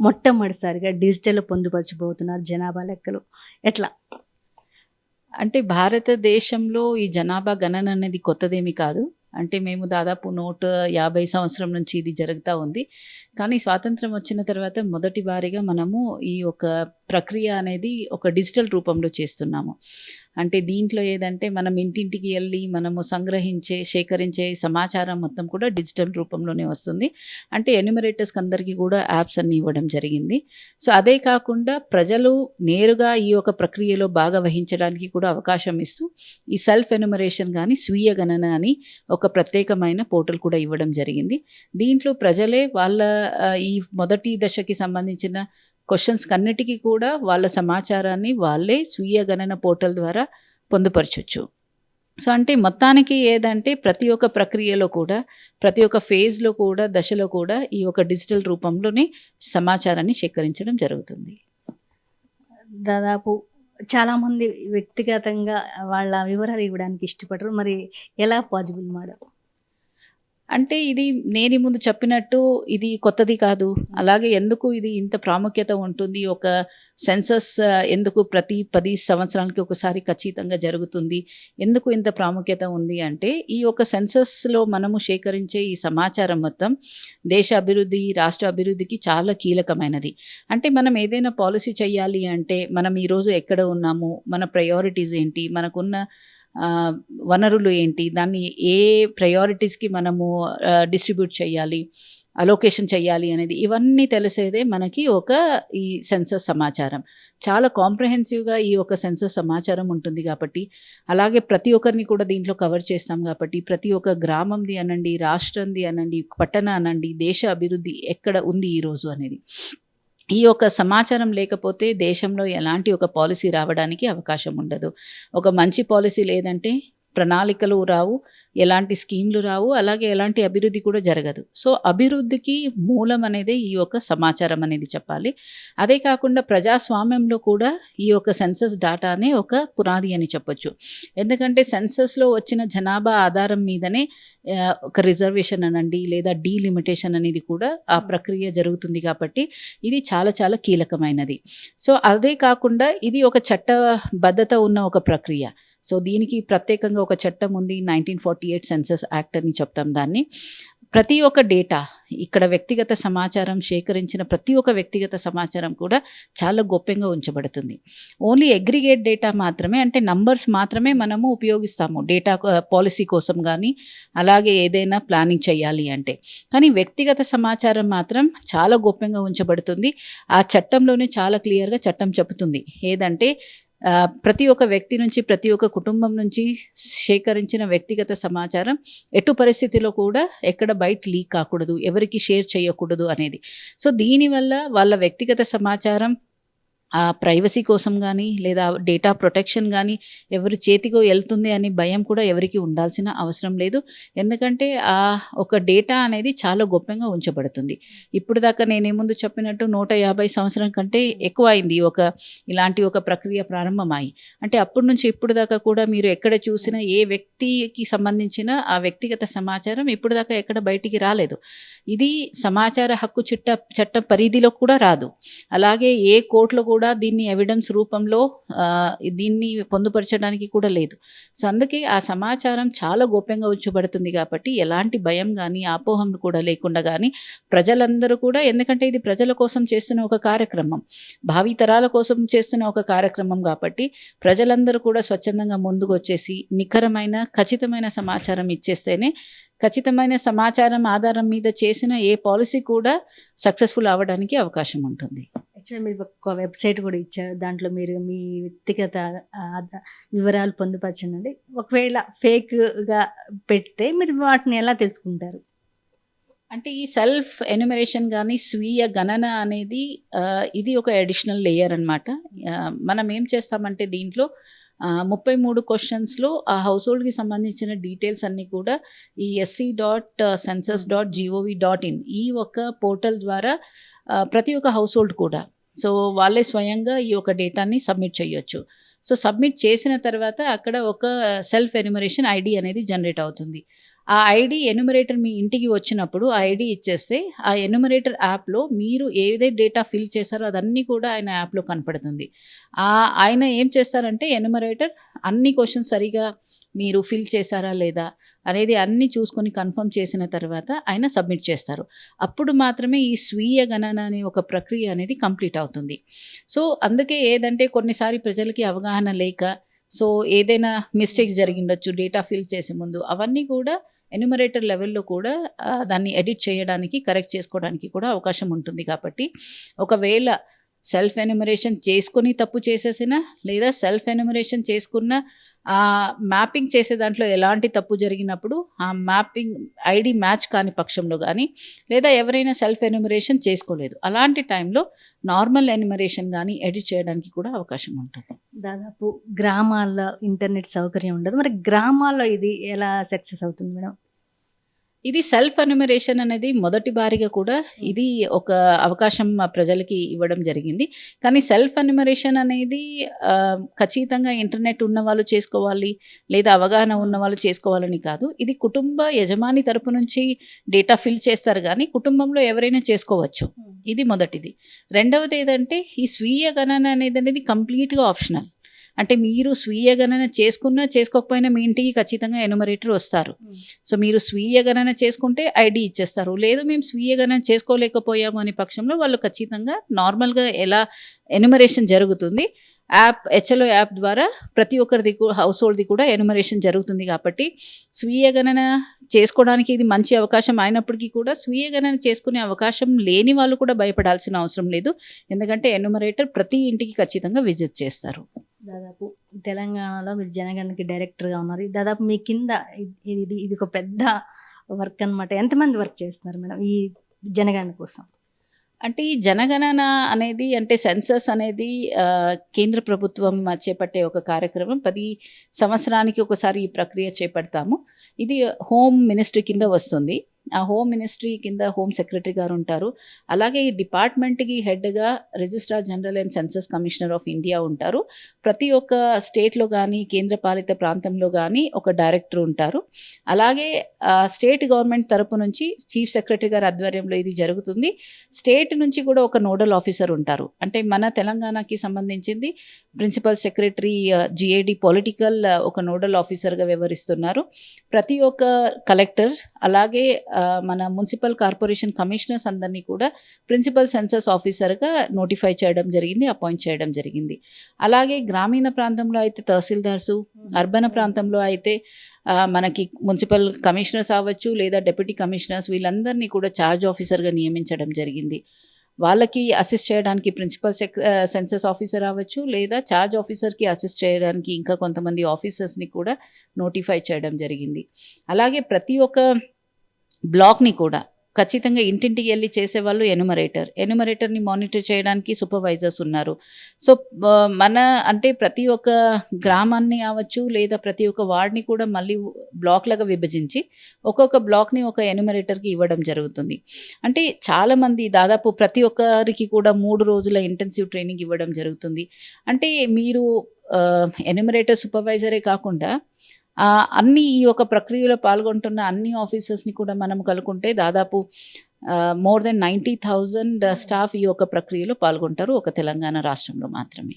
మొట్టమొదటిసారిగా డిజిటల్‌లో పొందుపరచబోతున్నారు జనాభా లెక్కలు. ఎట్లా? అంటే భారతదేశంలో ఈ జనాభా గణన అనేది కొత్తదేమీ కాదు. అంటే మేము దాదాపు 150 సంవత్సరం నుంచి ఇది జరుగుతా ఉంది. కానీ స్వాతంత్రం వచ్చిన తర్వాత మొదటి వారిగా మనము ఈ ఒక ప్రక్రియ అనేది ఒక డిజిటల్ రూపంలో చేస్తున్నాము. అంటే దీంట్లో ఏదంటే మనం ఇంటింటికి ఎళ్ళి మనము సేకరించే సమాచారం మొత్తం కూడా డిజిటల్ రూపంలోనే వస్తుంది. అంటే ఎన్యూమరేటర్స్‌కి అందరికీ కూడా యాప్స్ అన్నీ ఇవ్వడం జరిగింది. సో, అదే కాకుండా ప్రజలు నేరుగా ఈ యొక్క ప్రక్రియలో వహించడానికి కూడా అవకాశం ఇస్తూ ఈ సెల్ఫ్ ఎన్యూమరేషన్ గాని, స్వీయ గణన అని ఒక ప్రత్యేకమైన పోర్టల్ కూడా ఇవ్వడం జరిగింది. దీంట్లో ప్రజలే వాళ్ళ ఈ మొదటి దశకి సంబంధించిన క్వెషన్స్‌కన్నిటికి కూడా వాళ్ళ సమాచారాన్ని వాళ్ళే స్వీయ గణన పోర్టల్ ద్వారా పొందుపరచొచ్చు. సో, అంటే మొత్తానికి ఏదంటే ప్రతి ఒక్క ప్రక్రియలో కూడా, ప్రతి ఒక్క ఫేజ్‌లో కూడా, దశలో కూడా ఈ యొక్క డిజిటల్ రూపంలోనే సమాచారాన్ని సేకరించడం జరుగుతుంది. దాదాపు చాలామంది వ్యక్తిగతంగా వాళ్ళ వివరాలు ఇవ్వడానికి ఇష్టపడరు. మరి ఎలా పాజిబుల్ మేడం? అంటే ఇది నేను ముందు చెప్పినట్టు ఇది కొత్తది కాదు. అలాగే ఎందుకు ఇది ఇంత ప్రాముఖ్యత ఉంటుంది. ఒక సెన్సస్ ఎందుకు ప్రతి 10 సంవత్సరాలకి ఒకసారి ఖచ్చితంగా జరుగుతుంది. ఎందుకు ఇంత ప్రాముఖ్యత ఉంది అంటే ఈ యొక్క సెన్సస్‌లో మనము సేకరించే ఈ సమాచారం మొత్తం దేశ అభివృద్ధి, రాష్ట్ర అభివృద్ధికి చాలా కీలకమైనది. అంటే మనం ఏదైనా పాలిసీ చేయాలి అంటే మనం ఈరోజు ఎక్కడ ఉన్నాము, మన ప్రయారిటీస్ ఏంటి, మనకున్న వనరులు ఏంటి, దాన్ని ఏ ప్రయారిటీస్‌కి మనము డిస్ట్రిబ్యూట్ చేయాలి, అలోకేషన్ చేయాలి అనేది ఇవన్నీ తెలిసేదే మనకి ఈ సెన్సస్ సమాచారం. చాలా కాంప్రహెన్సివ్‌గా ఈ యొక్క సెన్సస్ సమాచారం ఉంటుంది కాబట్టి, అలాగే ప్రతి ఒక్కరిని కూడా దీంట్లో కవర్ చేస్తాం కాబట్టి, ప్రతి ఒక్క గ్రామంది అనండి, రాష్ట్రంది అనండి, పట్టణ అనండి, దేశ అభివృద్ధి ఎక్కడ ఉంది ఈరోజు అనేది. ఈ యొక్క సమాచారం లేకపోతే దేశంలో ఎలాంటి ఒక పాలిసీ రావడానికి అవకాశం ఉండదు. ఒక మంచి పాలిసీ లేదంటే ప్రణాళికలు రావు, ఎలాంటి స్కీమ్‌లు రావు, అలాగే ఎలాంటి అభివృద్ధి కూడా జరగదు. సో, అభివృద్ధికి మూలం అనేదే ఈ యొక్క సమాచారం అనేది చెప్పాలి. అదే కాకుండా ప్రజాస్వామ్యంలో కూడా ఈ యొక్క సెన్సస్ డాటానే ఒక పునాది అని చెప్పొచ్చు. ఎందుకంటే సెన్సస్‌లో వచ్చిన జనాభా ఆధారం మీదనే ఒక రిజర్వేషన్ అనండి లేదా డీలిమిటేషన్ అనేది కూడా ఆ ప్రక్రియ జరుగుతుంది కాబట్టి ఇది చాలా చాలా కీలకమైనది. సో, అదే కాకుండా ఇది ఒక చట్టబద్ధత ఉన్న ఒక ప్రక్రియ. సో, దీనికి ప్రత్యేకంగా ఒక చట్టం ఉంది. 1948 సెన్సస్ యాక్ట్ అని చెప్తాం దాన్ని. ప్రతి ఒక్క డేటా ఇక్కడ వ్యక్తిగత సమాచారం సేకరించిన ప్రతి ఒక్క వ్యక్తిగత సమాచారం కూడా చాలా గోప్యంగా ఉంచబడుతుంది. ఓన్లీ అగ్రిగేట్ డేటా మాత్రమే, అంటే నంబర్స్ మాత్రమే మనము ఉపయోగిస్తాము డేటా పాలిసీ కోసం గానీ, అలాగే ఏదైనా ప్లానింగ్ చేయాలి అంటే. కానీ వ్యక్తిగత సమాచారం మాత్రం చాలా గోప్యంగా ఉంచబడుతుంది. ఆ చట్టంలోనే చాలా క్లియర్‌గా చట్టం చెబుతుంది. ఏదంటే ప్రతి ఒక్క వ్యక్తి నుంచి, ప్రతి ఒక్క కుటుంబం నుంచి సేకరించిన వ్యక్తిగత సమాచారం ఎటు పరిస్థితిలో కూడా ఎక్కడ బయట లీక్ కాకూడదు, ఎవరికీ షేర్ చేయకూడదు అనేది. సో, దీనివల్ల వాళ్ళ వ్యక్తిగత సమాచారం ప్రైవసీ కోసం గానీ, లేదా డేటా ప్రొటెక్షన్ గానీ ఎవరి చేతికో ఎళ్తుంది అనే భయం కూడా ఎవరికీ ఉండాల్సిన అవసరం లేదు. ఎందుకంటే ఒక డేటా అనేది చాలా గోప్యంగా ఉంచబడుతుంది. ఇప్పటిదాకా నేనేముందు చెప్పినట్టు 150 సంవత్సరం కంటే ఎక్కువ అయింది ఇలాంటి ఒక ప్రక్రియ ప్రారంభమై. అంటే అప్పటి నుంచి ఇప్పుడు దాకా కూడా మీరు ఎక్కడ చూసినా ఏ వ్యక్తికి సంబంధించిన ఆ వ్యక్తిగత సమాచారం ఇప్పటిదాకా ఎక్కడ బయటికి రాలేదు. ఇది సమాచార హక్కు చట్ట పరిధిలో కూడా రాదు. అలాగే ఏ కోర్టులో కూడా దీన్ని ఎవిడెన్స్ రూపంలో దీన్ని పొందుపరచడానికి కూడా లేదు. సో, అందుకే ఆ సమాచారం చాలా గోప్యంగా ఉంచబడుతుంది కాబట్టి ఎలాంటి భయం గానీ, అపోహలు కూడా లేకుండా గానీ ప్రజలందరూ కూడా, ఎందుకంటే ఇది ప్రజల కోసం చేస్తున్న ఒక కార్యక్రమం, భావితరాల కోసం చేస్తున్న ఒక కార్యక్రమం కాబట్టి ప్రజలందరూ కూడా స్వచ్ఛందంగా ముందుకొచ్చేసి నిఖరమైన, ఖచ్చితమైన సమాచారం ఇచ్చేస్తేనే, ఖచ్చితమైన సమాచారం ఆధారం మీద చేసిన ఏ పాలిసీ కూడా సక్సెస్‌ఫుల్ అవ్వడానికి అవకాశం ఉంటుంది. యాక్చువల్‌గా మీరు ఒక వెబ్‌సైట్ కూడా ఇచ్చారు. దాంట్లో మీరు మీ వ్యక్తిగత వివరాలు పొందుపరచండి. ఒకవేళ ఫేక్‌గా పెడితే మీరు వాటిని ఎలా తెలుసుకుంటారు? అంటే ఈ సెల్ఫ్ ఎన్యూమరేషన్ గానీ, స్వీయ గణన అనేది ఇది ఒక అడిషనల్ లేయర్ అనమాట. మనం ఏం చేస్తామంటే దీంట్లో 33 క్వెషన్స్‌లో ఆ హౌస్‌హోల్డ్‌కి సంబంధించిన డీటెయిల్స్ అన్నీ కూడా ఈ sc.census.gov.in ఈ ఒక పోర్టల్ ద్వారా ప్రతి ఒక్క హౌస్‌హోల్డ్ కూడా, సో, వాళ్ళే స్వయంగా ఈ యొక్క డేటాని సబ్మిట్ చేయొచ్చు. సో, సబ్మిట్ చేసిన తర్వాత అక్కడ ఒక సెల్ఫ్ ఎన్యూమరేషన్ ఐడీ అనేది జనరేట్ అవుతుంది. ఆ ఐడి ఎన్యుమరేటర్ మీ ఇంటికి వచ్చినప్పుడు ఆ ఐడి ఇచ్చేస్తే ఆ ఎన్యుమరేటర్ యాప్లో మీరు ఏదైతే డేటా ఫిల్ చేశారో అదన్నీ కూడా ఆయన యాప్లో కనపడుతుంది. ఆయన ఏం చేస్తారంటే ఎన్యుమరేటర్ అన్ని క్వశ్చన్స్ సరిగా మీరు ఫిల్ చేశారా లేదా అనేది అన్నీ చూసుకొని కన్ఫర్మ్ చేసిన తర్వాత ఆయన సబ్మిట్ చేస్తారు. అప్పుడు మాత్రమే ఈ స్వీయ గణన అనే ఒక ప్రక్రియ అనేది కంప్లీట్ అవుతుంది. సో అందుకే ఏదంటే కొన్నిసారి ప్రజలకి అవగాహన లేక సో ఏదైనా మిస్టేక్స్ జరిగిండొచ్చు డేటా ఫిల్ చేసే ముందు, అవన్నీ కూడా ఎన్యుమరేటర్ లెవెల్లో కూడా దాన్ని ఎడిట్ చేయడానికి, కరెక్ట్ చేసుకోవడానికి కూడా అవకాశం ఉంటుంది. కాబట్టి ఒకవేళ సెల్ఫ్ ఎన్యుమరేషన్ చేసుకొని తప్పు చేసేసినా లేదా సెల్ఫ్ ఎన్యుమరేషన్ చేసుకున్న మ్యాపింగ్ చేసే దాంట్లో ఎలాంటి తప్పు జరిగినప్పుడు ఆ మ్యాపింగ్ ఐడి మ్యాచ్ కాని పక్షంలో కానీ లేదా ఎవరైనా సెల్ఫ్ ఎన్యుమరేషన్ చేసుకోలేదు అలాంటి టైంలో నార్మల్ ఎన్యుమరేషన్ కానీ ఎడిట్ చేయడానికి కూడా అవకాశం ఉంటుంది. దాదాపు గ్రామాల్లో ఇంటర్నెట్ సౌకర్యం ఉండదు, మరి గ్రామాల్లో ఇది ఎలా సక్సెస్ అవుతుంది మేడం? ఇది సెల్ఫ్ ఎన్యుమరేషన్ అనేది మొదటి బారిగా కూడా ఇది ఒక అవకాశం ప్రజలకి ఇవ్వడం జరిగింది. కానీ సెల్ఫ్ ఎన్యుమరేషన్ అనేది ఖచ్చితంగా ఇంటర్నెట్ ఉన్న వాళ్ళు చేసుకోవాలి లేదా అవగాహన ఉన్న వాళ్ళు చేసుకోవాలని కాదు. ఇది కుటుంబ యజమాని తరపు నుంచి డేటా ఫిల్ చేస్తారు కానీ కుటుంబంలో ఎవరైనా చేసుకోవచ్చు. ఇది మొదటిది. రెండవది ఏదంటే ఈ స్వీయ గణన అనేది కంప్లీట్గా ఆప్షనల్. అంటే మీరు స్వీయ గణన చేసుకున్నా చేసుకోకపోయినా మీ ఇంటికి ఖచ్చితంగా ఎన్యుమరేటర్ వస్తారు. సో మీరు స్వీయ గణన చేసుకుంటే ఐడి ఇచ్చేస్తారు. లేదు మేము స్వీయ గణన చేసుకోలేకపోయాము అనే పక్షంలో వాళ్ళు ఖచ్చితంగా నార్మల్గా ఎలా ఎన్యుమరేషన్ జరుగుతుంది హెచ్ఎల్ఓ యాప్ ద్వారా ప్రతి ఒక్కరిది హౌస్ హోల్డ్ది కూడా ఎన్యుమరేషన్ జరుగుతుంది. కాబట్టి స్వీయ గణన చేసుకోవడానికి ఇది మంచి అవకాశం అయినప్పటికీ కూడా స్వీయ గణన చేసుకునే అవకాశం లేని వాళ్ళు కూడా భయపడాల్సిన అవసరం లేదు. ఎందుకంటే ఎన్యుమరేటర్ ప్రతి ఇంటికి ఖచ్చితంగా విజిట్ చేస్తారు. దాదాపు తెలంగాణలో మీరు జనగణనకి డైరెక్టర్గా ఉన్నారు. దాదాపు మీ కింద ఇది ఒక పెద్ద వర్క్ అనమాట. ఎంతమంది వర్క్ చేస్తున్నారు మేడం ఈ జనగణన కోసం? అంటే ఈ జనగణన అనేది అంటే సెన్సస్ అనేది కేంద్ర ప్రభుత్వం చేపట్టే ఒక కార్యక్రమం. 10 సంవత్సరానికి ఒకసారి ఈ ప్రక్రియ చేపడతాము. ఇది హోమ్ మినిస్ట్రీ కింద వస్తుంది. ఆ హోమ్ మినిస్ట్రీ కింద హోమ్ సెక్రటరీ గారు ఉంటారు. అలాగే ఈ డిపార్ట్మెంట్కి హెడ్గా registrar general and census commissioner of India ఉంటారు. ప్రతి ఒక్క స్టేట్లో కానీ కేంద్ర పాలిత ప్రాంతంలో కానీ ఒక డైరెక్టర్ ఉంటారు. అలాగే స్టేట్ గవర్నమెంట్ తరపు నుంచి చీఫ్ సెక్రటరీ గారి ఆధ్వర్యంలో ఇది జరుగుతుంది. స్టేట్ నుంచి కూడా ఒక నోడల్ ఆఫీసర్ ఉంటారు. అంటే మన తెలంగాణకి సంబంధించింది ప్రిన్సిపల్ సెక్రటరీ జిఏడి పొలిటికల్ ఒక నోడల్ ఆఫీసర్గా వ్యవహరిస్తున్నారు. ప్రతి ఒక్క కలెక్టర్ అలాగే మన మున్సిపల్ కార్పొరేషన్ కమిషనర్స్ అందరినీ కూడా ప్రిన్సిపల్ సెన్సస్ ఆఫీసర్గా నోటిఫై చేయడం జరిగింది, అపాయింట్ చేయడం జరిగింది. అలాగే గ్రామీణ ప్రాంతంలో అయితే తహసీల్దార్సు, అర్బన్ ప్రాంతంలో అయితే మనకి మున్సిపల్ కమిషనర్స్ అవ్వచ్చు లేదా డెప్యూటీ కమిషనర్స్ వీళ్ళందరినీ కూడా ఛార్జ్ ఆఫీసర్గా నియమించడం జరిగింది. వాళ్ళకి అసిస్ట్ చేయడానికి ప్రిన్సిపల్ సెన్సస్ ఆఫీసర్ అవ్వచ్చు లేదా ఛార్జ్ ఆఫీసర్కి అసిస్ట్ చేయడానికి ఇంకా కొంతమంది ఆఫీసర్స్ని కూడా నోటిఫై చేయడం జరిగింది. అలాగే ప్రతి ఒక్క బ్లాక్ని కూడా ఖచ్చితంగా ఇంటింటికి వెళ్ళి చేసేవాళ్ళు ఎన్యుమరేటర్ని మానిటర్ చేయడానికి సూపర్వైజర్స్ ఉన్నారు. సో మన అంటే ప్రతి ఒక్క గ్రామాన్ని అవ్వచ్చు లేదా ప్రతి ఒక్క వార్డ్ని కూడా మళ్ళీ బ్లాక్లుగా విభజించి ఒక్కొక్క బ్లాక్ని ఒక ఎన్యుమరేటర్కి ఇవ్వడం జరుగుతుంది. అంటే చాలామంది దాదాపు ప్రతి ఒక్కరికి కూడా 3 రోజుల ఇంటెన్సివ్ ట్రైనింగ్ ఇవ్వడం జరుగుతుంది. అంటే మీరు ఎన్యుమరేటర్ సూపర్వైజరే కాకుండా అన్ని ఈ యొక్క ప్రక్రియలో పాల్గొంటున్న అన్ని ఆఫీసర్స్ని కూడా మనం కలుపుకుంటే దాదాపు మోర్ దెన్ 90,000 స్టాఫ్ ఈ యొక్క ప్రక్రియలో పాల్గొంటారు ఒక తెలంగాణ రాష్ట్రంలో మాత్రమే.